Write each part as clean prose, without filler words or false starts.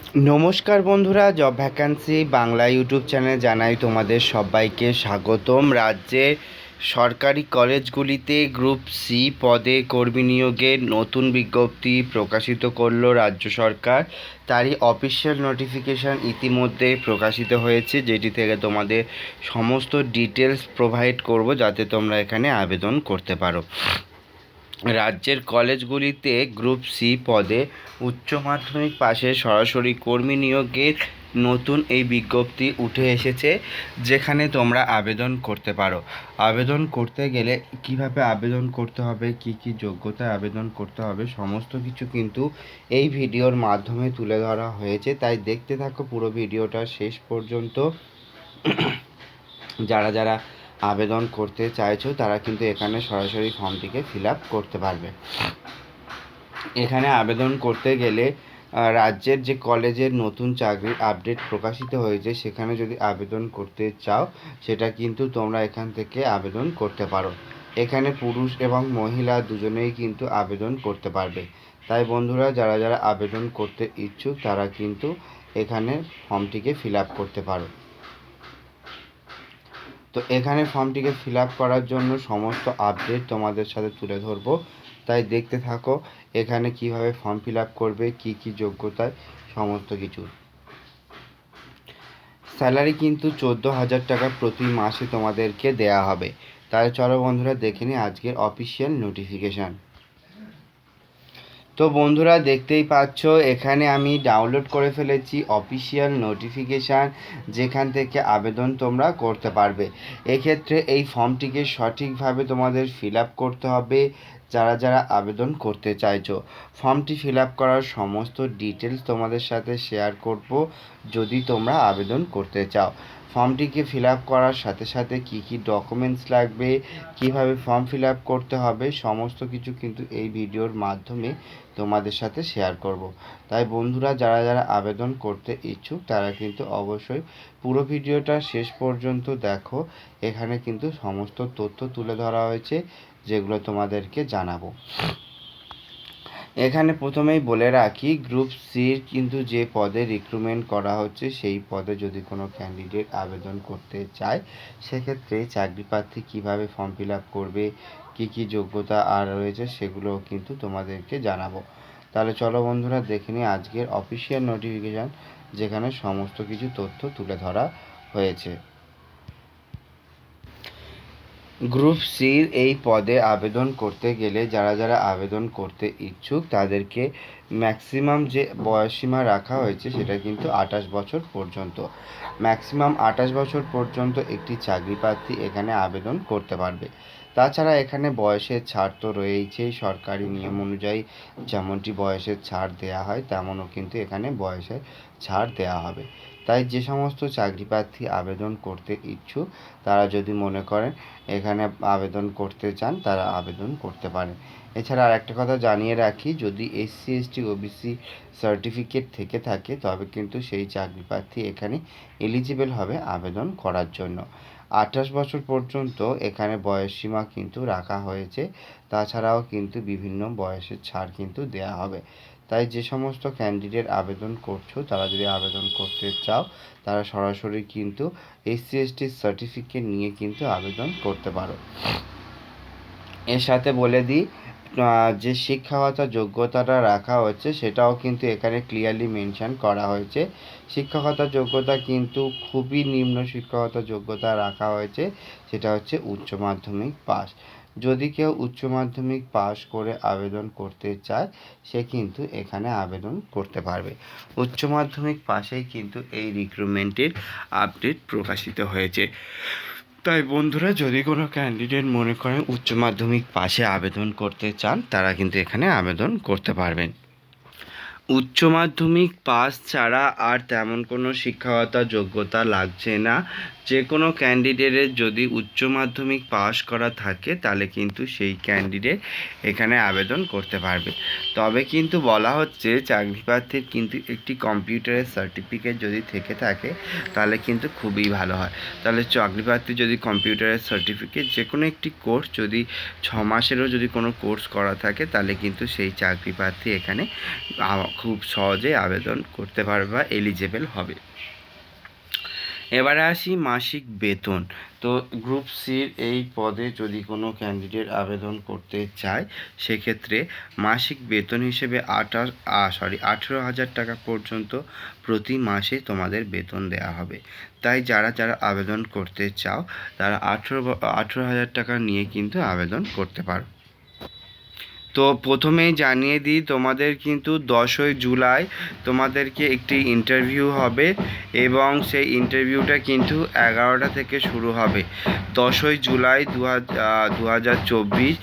নমস্কার বন্ধুরা, job vacancy Bangla YouTube চ্যানেলে জানাই তোমাদের সবাইকে স্বাগতম। রাজ্যে সরকারি কলেজগুলিতে গ্রুপ সি পদে কর্মী নিয়োগের নতুন বিজ্ঞপ্তি প্রকাশিত করল রাজ্য সরকার। তারই অফিসিয়াল নোটিফিকেশান ইতিমধ্যে প্রকাশিত হয়েছে, যেটি থেকে তোমাদের সমস্ত ডিটেলস প্রোভাইড করব যাতে তোমরা এখানে আবেদন করতে পারো। রাজ্যের কলেজগুলিতে গ্রুপ সি পদে উচ্চ মাধ্যমিক পাশে সরাসরি কর্মী নিয়োগের নতুন এই বিজ্ঞপ্তি উঠে এসেছে, যেখানে তোমরা আবেদন করতে পারো। আবেদন করতে গেলে কিভাবে আবেদন করতে হবে, কি কি যোগ্যতায় আবেদন করতে হবে, সমস্ত কিছু কিন্তু এই ভিডিওর মাধ্যমে তুলে ধরা হয়েছে। তাই দেখতে থাকো পুরো ভিডিওটা শেষ পর্যন্ত। যারা যারা আবেদন করতে চাইছো তারা কিন্তু এখানে সরাসরি ফর্মটিকে ফিল আপ করতে পারবে। এখানে আবেদন করতে গেলে রাজ্যের যে কলেজের নতুন চাকরির আপডেট প্রকাশিত হয়েছে সেখানে যদি আবেদন করতে চাও সেটা কিন্তু তোমরা এখান থেকে আবেদন করতে পারো। এখানে পুরুষ এবং মহিলা দুজনেই কিন্তু আবেদন করতে পারবে। তাই বন্ধুরা, যারা যারা আবেদন করতে ইচ্ছুক তারা কিন্তু এখানে ফর্মটিকে ফিল আপ করতে পারো। তো এখানে ফর্মটিকে ফিল আপ করার জন্য সমস্ত আপডেট তোমাদের সাথে তুলে ধরবো, তাই দেখতে থাকো এখানে কিভাবে ফর্ম ফিল আপ করবে, কি কি যোগ্যতায়, সমস্ত কিছু। স্যালারি কিন্তু 14,000 টাকা প্রতি মাসে তোমাদেরকে দেয়া হবে। তাই চলো বন্ধুরা দেখে নিই আজকের অফিসিয়াল নোটিফিকেশান। তো বন্ধুরা দেখতেই পাচ্ছ এখানে আমি ডাউনলোড করে ফেলেছি অফিসিয়াল নোটিফিকেশান, যেখান থেকে আবেদন তোমরা করতে পারবে। এক্ষেত্রে এই ফর্মটিকে সঠিকভাবে তোমাদের ফিল আপ করতে হবে যারা যারা আবেদন করতে চাইছো। ফর্মটি ফিল আপ করার সমস্ত ডিটেলস তোমাদের সাথে শেয়ার করব যদি তোমরা আবেদন করতে চাও। ফর্মটিকে ফিল আপ করার সাথে সাথে কী কী ডকুমেন্টস লাগবে, কিভাবে ফর্ম ফিল আপ করতে হবে, সমস্ত কিছু কিন্তু এই ভিডিওর মাধ্যমে তোমাদের সাথে শেয়ার করব। তাই বন্ধুরা, যারা যারা আবেদন করতে ইচ্ছুক তারা কিন্তু অবশ্যই পুরো ভিডিওটা শেষ পর্যন্ত দেখো। এখানে কিন্তু সমস্ত তথ্য তুলে ধরা হয়েছে যেগুলো তোমাদেরকে জানাবো। এখানে প্রথমেই বলে রাখি, গ্রুপ সির কিন্তু যে পদে রিক্রুটমেন্ট করা হচ্ছে সেই পদে যদি কোনো ক্যান্ডিডেট আবেদন করতে চায় সেক্ষেত্রে চাকরি প্রার্থী কীভাবে ফর্ম ফিল আপ করবে, কী কী যোগ্যতা আর রয়েছে সেগুলো কিন্তু তোমাদেরকে জানাবো। তাহলে চলো বন্ধুরা দেখে নিই আজকের অফিসিয়াল নোটিফিকেশান, যেখানে সমস্ত কিছু তথ্য তুলে ধরা হয়েছে। গ্রুপ সির এই পদে আবেদন করতে গেলে যারা যারা আবেদন করতে ইচ্ছুক তাদেরকে ম্যাক্সিমাম যে বয়সসীমা রাখা হয়েছে সেটা কিন্তু 28 বছর পর্যন্ত। ম্যাক্সিমাম 28 বছর পর্যন্ত একটি চাকরি প্রার্থী এখানে আবেদন করতে পারবে। তাছাড়া এখানে বয়সের ছাড় তো রয়েছেই, সরকারি নিয়ম অনুযায়ী যেমনটি বয়সের ছাড় দেওয়া হয় তেমনও কিন্তু এখানে বয়সের ছাড় দেওয়া হবে। তাই যে সমস্ত চাকরি প্রার্থী আবেদন করতে ইচ্ছুক তারা যদি মনে করেন এখানে আবেদন করতে চান তারা আবেদন করতে পারেন। এছাড়া আর একটা কথা জানিয়ে রাখি, যদি SC ST OBC সার্টিফিকেট থেকে থাকে তবে কিন্তু সেই চাকরি প্রার্থী এখানে এলিজিবল হবে আবেদন করার জন্য। 28 বছর পর্যন্ত এখানে বয়সসীমা কিন্তু রাখা হয়েছে। তাছাড়াও কিন্তু বিভিন্ন বয়সের ছাড় কিন্তু দেয়া হবে। তাই যে সমস্ত ক্যান্ডিডেট আবেদন করছো তারা যদি আবেদন করতে চাও তারা সরাসরি কিন্তু SC ST সার্টিফিকেট নিয়ে কিন্তু আবেদন করতে পারো। এর সাথে বলে দিই, যে শিক্ষাগত যোগ্যতাটা রাখা হচ্ছে সেটাও কিন্তু এখানে ক্লিয়ারলি মেনশন করা হয়েছে। শিক্ষাগত যোগ্যতা কিন্তু খুবই নিম্ন শিক্ষাগত যোগ্যতা রাখা হয়েছে, সেটা হচ্ছে উচ্চ মাধ্যমিক পাস। যদি কেউ উচ্চ মাধ্যমিক পাস করে আবেদন করতে চায় সে কিন্তু এখানে আবেদন করতে পারবে। উচ্চ মাধ্যমিক পাশেই কিন্তু এই রিক্রুটমেন্টের আপডেট প্রকাশিত হয়েছে। তাই বন্ধুরা, যদি কোনো ক্যান্ডিডেট মনে করেন উচ্চ মাধ্যমিক পাশে আবেদন করতে চান তারা কিন্তু এখানে আবেদন করতে পারবেন। উচ্চ মাধ্যমিক পাস ছাড়া আর তেমন কোনো শিক্ষাগত যোগ্যতা লাগছে না। যে কোনো ক্যান্ডিডেটের যদি উচ্চ মাধ্যমিক পাস করা থাকে তাহলে কিন্তু সেই ক্যান্ডিডেট এখানে আবেদন করতে পারবে। তবে কিন্তু বলা হচ্ছে চাকরি প্রার্থীর কিন্তু একটি কম্পিউটারের সার্টিফিকেট যদি থেকে থাকে তাহলে কিন্তু খুবই ভালো হয়। তাহলে চাকরি প্রার্থী যদি কম্পিউটারের সার্টিফিকেট যে কোনো একটি কোর্স যদি 6 মাসেরও যদি কোনো কোর্স করা থাকে তাহলে কিন্তু সেই চাকরি প্রার্থী এখানে খুব সহজে আবেদন করতে পারবে বা এলিজেবল হবে। এবারে আসি মাসিক বেতন। তো গ্রুপ সির এই পদে যদি কোনো ক্যান্ডিডেট আবেদন করতে চায়, সেক্ষেত্রে মাসিক বেতন হিসেবে 18,000 টাকা পর্যন্ত প্রতি মাসে তোমাদের বেতন দেওয়া হবে। তাই যারা যারা আবেদন করতে চাও তারা 18,000 টাকা নিয়ে কিন্তু আবেদন করতে পারো। তো প্রথমেই জানিয়ে দিই, তোমাদের কিন্তু 10ই জুলাই তোমাদেরকে একটি ইন্টারভিউ হবে এবং সেই ইন্টারভিউটা কিন্তু 11টা থেকে শুরু হবে। 10ই জুলাই 2024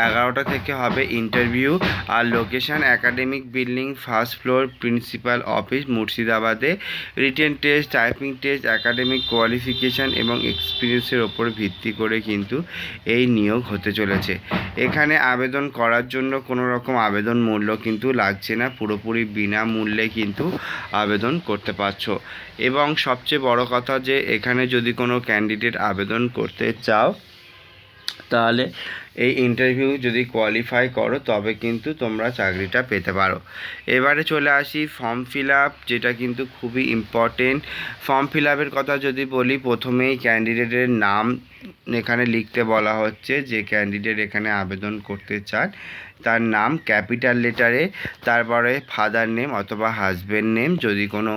11টা থেকে হবে ইন্টারভিউ। আর location academic building, first floor, principal office, মুর্শিদাবাদে। Written test, typing test, academic qualification এবং এক্সপিরিয়েন্সের ওপর ভিত্তি করে কিন্তু এই নিয়োগ হতে চলেছে। এখানে আবেদন করার জন্য কোনো রকম আবেদন মূল্য কিন্তু লাগছে না, পুরোপুরি বিনামূল্যে কিন্তু আবেদন করতে পারছো। এবং সবচেয়ে বড় কথা যে এখানে যদি কোনো ক্যান্ডিডেট আবেদন করতে চাও তাহলে এই ইন্টারভিউ যদি কোয়ালিফাই করো তবে কিন্তু তোমরা চাকরিটা পেতে পারো। এবারে চলে আসি ফর্ম ফিল আপ, যেটা কিন্তু খুবই ইম্পর্টেন্ট। ফর্ম ফিল আপের কথা যদি বলি, প্রথমেই ক্যান্ডিডেটের নাম এখানে লিখতে বলা হচ্ছে। যে ক্যান্ডিডেট এখানে আবেদন করতে চান তার নাম ক্যাপিটাল লেটারে, তারপরে ফাদার নেম অথবা হাজব্যান্ড নেম। যদি কোনো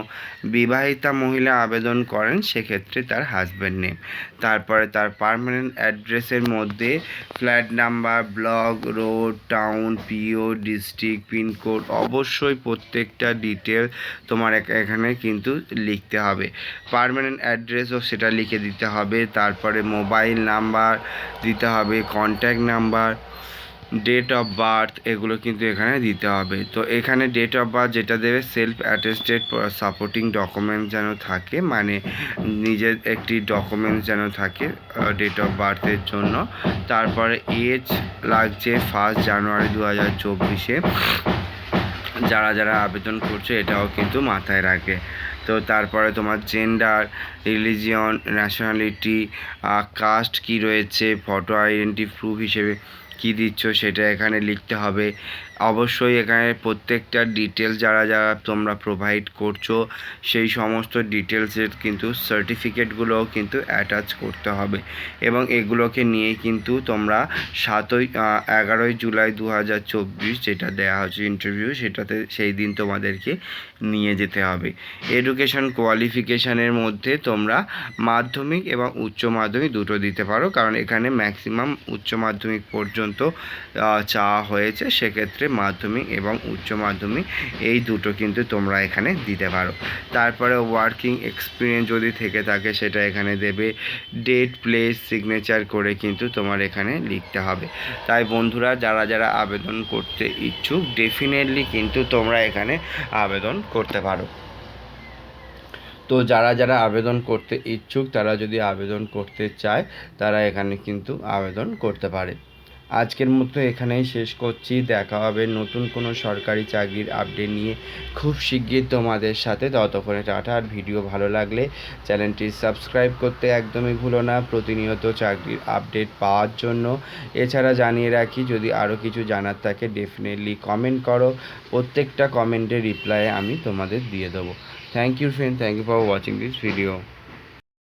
বিবাহিতা মহিলা আবেদন করেন সেক্ষেত্রে তার হাজব্যান্ড নেম। তারপরে তার পার্মানেন্ট অ্যাড্রেসের মধ্যে flat number, block, road, town, PO, district, pincode, অবশ্যই প্রত্যেকটা ডিটেল তোমার এখানে কিন্তু লিখতে হবে। পার্মানেন্ট অ্যাড্রেসও সেটা লিখে দিতে হবে। তারপরে মোবাইল নাম্বার দিতে হবে, contact number, date of birth, এগুলো কিন্তু এখানে দিতে হবে। তো এখানে ডেট অফ বার্থ যেটা দেবে, সেলফ অ্যাটেস্টেড সাপোর্টিং ডকুমেন্টস যেন থাকে, মানে নিজের একটি ডকুমেন্টস যেন থাকে ডেট অফ বার্থের জন্য। তারপরে এজ লাগছে 1 জানুয়ারি 2024-এ। যারা যারা আবেদন করছে এটাও কিন্তু মাথায় রাখবে। তো তারপরে তোমার জেন্ডার, রিলিজিয়ন, ন্যাশনালিটি, কাস্ট কী রয়েছে, ফটো আইডেন্টি প্রুফ হিসেবে কী দিচ্ছ সেটা এখানে লিখতে হবে। অবশ্যই এখানে প্রত্যেকটা ডিটেলস যারা যারা তোমরা প্রোভাইড করছো সেই সমস্ত ডিটেলসের কিন্তু সার্টিফিকেটগুলোও কিন্তু অ্যাটাচ করতে হবে। এবং এগুলোকে নিয়ে কিন্তু তোমরা 11ই জুলাই 2024 যেটা দেওয়া হচ্ছে ইন্টারভিউ, সেটাতে সেই দিন তোমাদেরকে নিয়ে যেতে হবে। এডুকেশন কোয়ালিফিকেশানের মধ্যে তোমরা মাধ্যমিক এবং উচ্চ মাধ্যমিক দুটো দিতে পারো, কারণ এখানে ম্যাক্সিমাম উচ্চ মাধ্যমিক পর্যন্ত চাওয়া হয়েছে। সেক্ষেত্রে মাধ্যমিক এবং উচ্চ মাধ্যমিক এই দুটো কিন্তু তোমরা এখানে দিতে পারো। তারপরে ওয়ার্কিং এক্সপিরিয়েন্স যদি থেকে থাকে সেটা এখানে দেবে। ডেট, প্লেস, সিগনেচার করে কিন্তু তোমার এখানে লিখতে হবে। তাই বন্ধুরা, যারা যারা আবেদন করতে ইচ্ছুক ডেফিনেটলি কিন্তু তোমরা এখানে আবেদন করতে পারো। তো যারা যারা আবেদন করতে ইচ্ছুক তারা যদি আবেদন করতে চায় তারা এখানে কিন্তু আবেদন করতে পারে। আজকের মতো এখানেই শেষ করছি। দেখা হবে নতুন কোনো সরকারি চাকরির আপডেট নিয়ে খুব শিগগির তোমাদের সাথে। ততক্ষণে টাটা। আর ভিডিও ভালো লাগলে চ্যানেলটি সাবস্ক্রাইব করতে একদমই ভুলো না, প্রতিনিয়ত চাকরির আপডেট পাওয়ার জন্য। এছাড়া জানিয়ে রাখি, যদি আরও কিছু জানার থাকে ডেফিনেটলি কমেন্ট করো, প্রত্যেকটা কমেন্টের রিপ্লাই আমি তোমাদের দিয়ে দেবো। Thank you friend, thank you for watching this video.